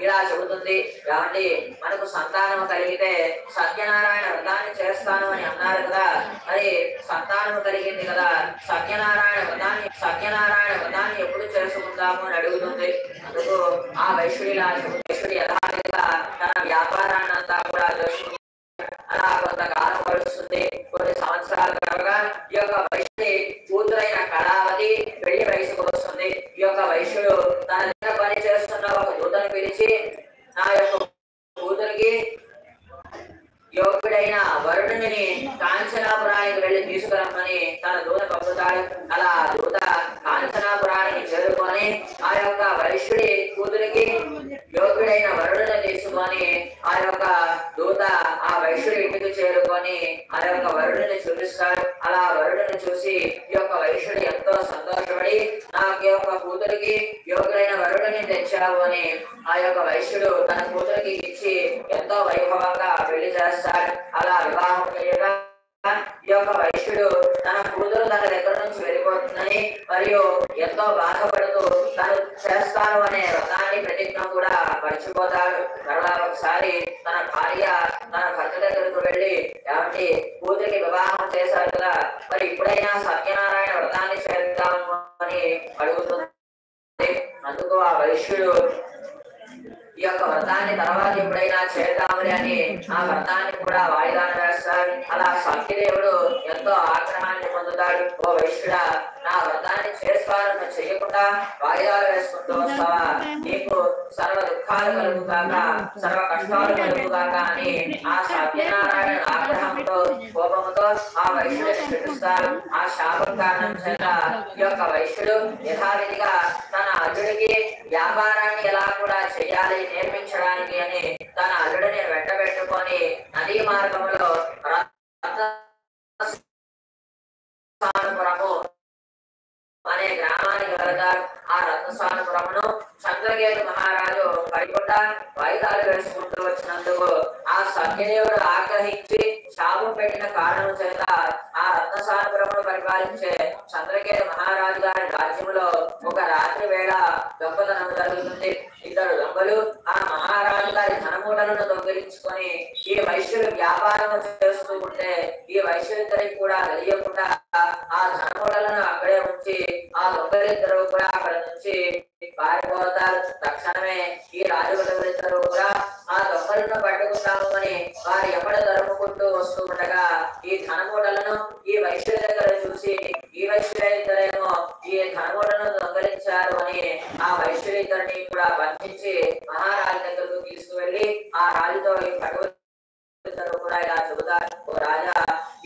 ఇలా చెబుతుంది. కాబట్టి మనకు సంతానం కలిగితే సత్యనారాయణ వ్రతాన్ని చేస్తాను అని అన్నారు కదా, మరి సంతానం కలిగింది కదా, సత్యనారాయణ వ్రతాన్ని ఎప్పుడు చేసుకుందాము అని అడుగుతుంది. అందుకు ఆ వైశ్యుడి యథావిధిగా తన వ్యాపారాన్ని అంతా కూడా చేసుకుంటుంది. అలా కొంతకాలం గడుస్తుంది. కొన్ని సంవత్సరాల తర్వాత ఈ యొక్క వైశ్యుడి కూతురైన కళావతి పెళ్లి వయసుకు వస్తుంది. ఈ యొక్క వైశ్యుడు తన దగ్గర పని చేస్తున్న ఒక దూతను పిలిచి నా యొక్క కూతురికి యోగ్యుడైన వరుణుని కాంచనాపురానికి వెళ్లి తీసుకురమ్మని తన దూత పంపుతాడు. అలా దూత కాంచనాపురానికి చేరుకొని ఆ యొక్క వైశ్యుడి కూతురికి యోగ్యుడైన వరుణుని తీసుకొని ఆ యొక్క దూత ఆ వైశ్యుడి ఇంటికి చేరుకొని ఆ యొక్క వరుణుని చూపిస్తాడు. అలా వరుణుని చూసి ఈ యొక్క వైశ్యుడు ఎంతో సంతోషపడి నాకు యొక్క కూతురికి యోగ్యుడైన వరుణుని తెచ్చావు అని ఆ యొక్క వైశ్యుడు తన కూతురికి ఇచ్చి ఎంతో వైభవంగా పెళ్లి చేస్తాడు. అలా వివాహం చేయగా ఈ యొక్క వైశ్యుడు తన కూతురు తన దగ్గర నుంచి వెళ్ళిపోతుందని మరియు ఎంతో బాధపడుతూ తను చేస్తాను అనే వ్రతాన్ని ప్రతిజ్ఞ కూడా మర్చిపోతాడు. మరలా ఒకసారి తన భార్య తన భర్త దగ్గరకు వెళ్ళి కాబట్టి కూతురికి వివాహం చేశారు కదా, మరి ఇప్పుడైనా సత్యనారాయణ వ్రతాన్ని చేద్దాము అని అడుగుతుంది. అందుకు ఆ వైశ్యుడు ఈ యొక్క వ్రతాన్ని తర్వాత ఎప్పుడైనా చేద్దామని అని ఆ వ్రతాన్ని కూడా వాయిదా వేస్తాడు. అలా సత్యదేవుడు ఎంతో ఆగ్రహాన్ని పొందుతాడు. ఓ వైశ్యుడా, నా వ్రతాన్ని చేస్తాను చేయకుండా వాయిదాలు వేసుకుంటూ వస్తావా, నీకు సర్వ దుఃఖాలు కలుగుగాక, సర్వ కష్టాలు కలుగుగాక అని ఆ సత్యనారాయణ ఆగ్రహంతో కోపంతో ఆ వైశ్యుడిని పిలుస్తారు. ఆ శాపం కారణం చేత ఈ యొక్క వైశ్యుడు యథావిధిగా తన అల్లుడికి వ్యాపారాన్ని ఎలా కూడా చేయాలి నేర్పించడానికి అని తన అల్లుడిని వెంటబెట్టుకొని నదీ మార్గంలో రత్నసానుపురము అనే గ్రామానికి వెళతారు. ఆ రత్నసానుపురమును చంద్రకేతు మహారాజు పడికుండా వాయిదాలు వేసుకుంటూ వచ్చినందుకు ఆ సత్యదేవుడు ఆగ్రహించి శాపం పెట్టిన కారణం చేత ఆ రత్నసానుపురమును పరిపాలించే చంద్రకేతు మహారాజు గారి రాజ్యంలో ఒక రాత్రి వేళ దొంగతనం జరుగుతుంది. ఇద్దరు దొంగలు ఆ మహారాజు గారి ధనమూటలను దొంగిలించుకొని ఈ వైశ్యుడు వ్యాపారం చేస్తూ ఉంటే ఈ వైశ్యుడిద్దరికి కూడా తెలియకుండా ఆ ధనమూటలను అక్కడే ఉంచి ఆ దొంగలిద్దరూ కూడా అక్కడ నుంచి పారిపోతారు. తక్షణమే ఈ రాజుಗಳಿద్దరూ కూడా ఆ దొంగలను పట్టుకుంటాము అని వారు ఎక్కడ తరుముకుంటూ వస్తూ ఉండగా ఈ ధనమూటలను ఈ వైశ్యుడి దగ్గర చూసి ఈ వైశ్యుడిద్దరేమో ఈ ధనమూటలను దొంగలించారు అని ఆ వైశ్యుడిద్దరిని కూడా బంధించి మహారాజు దగ్గరకు తీసుకువెళ్లి ఆ రాజుతో ఈ పట్టుకులు కూడా ఇలా చెబుతారు. ఓ రాజా,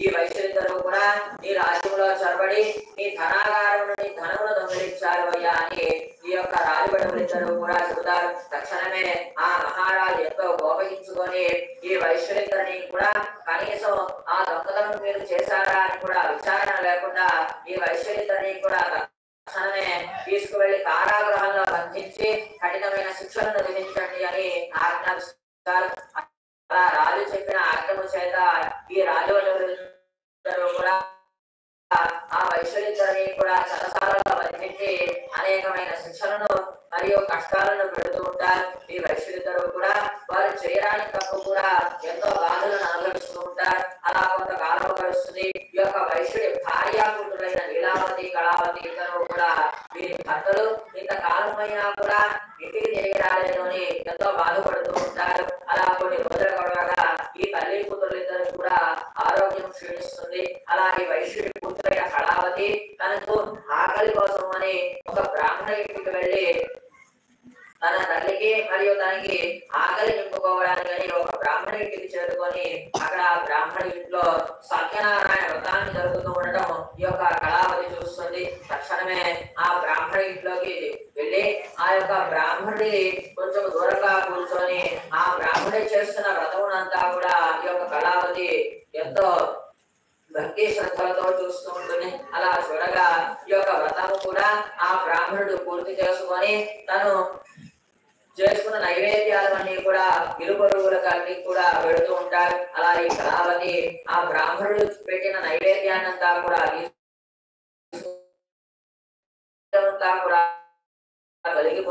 ఈ వైశ్యులిద్దరూ కూడా నీ రాజ్యంలో చొరబడి నీ ధనాగారం నుండి ధనమును దొంగిలించారు అయ్యా అని ఈ యొక్క రాజుబడులిద్దరూ కూడా చెబుతారు. తక్షణమే ఆ మహారాజు ఎంతో కోపగించుకొని ఈ వైశ్యులిద్దరిని కూడా కనీసం ఆ దొంగతనం మీరు చేశారా అని కూడా విచారణ లేకుండా ఈ వైశ్యులిద్దరిని కూడా తక్షణమే తీసుకువెళ్లి కారాగృహంలో బంధించి కఠినమైన శిక్షలను విధించండి అని ఆజ్ఞాపిస్తారు. అలా రాజు చెప్పిన ఆజ్ఞము చేత ఈ రాజులందరూ కూడా ఆ వైశ్యులిద్దరిని కూడా చెరసాలలో బంధించి అనేకమైన శిక్షలను మరియు కష్టాలను పెడుతూ ఉంటారు. ఈ వైశ్యులిద్దరూ కూడా వారు చేయడానికి తప్పు కూడా ఎంతో బాధలను అనుభవిస్తూ ఉంటారు. అలా కొంతకాలం గడుస్తుంది. ఈ యొక్క వైశ్యుడి భార్య కూతురైన లీలావతి కళావతి ఇద్దరు కూడా వీరి భర్తలు ఇంతకాలం అయినా కూడా ఇంటికి తిరిగి రాలేదు అని ఎంతో బాధపడుతూ ఉంటారు. అలా కొన్ని రోజుల గడవగా ఈ తల్లి కూతురులిద్దరు కూడా ఆరోగ్యం క్షీణిస్తుంది. అలా ఈ వైశ్యుడి కూతురైన కళావతి తనకు ఆకలి కోసం అని ఒక బ్రాహ్మణ ఇంటికి వెళ్లి తన తల్లికి మరియు తనకి ఆకలి నింపుకోవడానికి ఒక బ్రాహ్మణ ఇంటికి చేరుకొని అక్కడ బ్రాహ్మణ ఇంట్లో సత్యనారాయణ వ్రతాన్ని జరుగుతూ ఉండటం ఈ యొక్క కళావతి చూస్తుంది. తక్షణమే ఆ బ్రాహ్మణ ఇంట్లోకి వెళ్ళి ఆ యొక్క బ్రాహ్మణుడి కొంచెం దూరంగా కూర్చొని ఆ బ్రాహ్మణుడి చేస్తున్న వ్రతమునంతా కూడా ఈ యొక్క కళావతి ఎంతో భక్తి శ్రద్ధలతో చూస్తూ ఉంటుంది. అలా చూడగా ఈ యొక్క వ్రతము కూడా ఆ బ్రాహ్మణుడు పూర్తి చేసుకొని తను చేసుకున్న నైవేద్యాలన్నీ కూడా ఇరుపరుగులకు అన్ని కూడా పెడుతూ ఉంటారు. అలా ఈ కళావతి ఆ బ్రాహ్మణుడు పెట్టిన నైవేద్యాన్నంతా కూడా కలిగి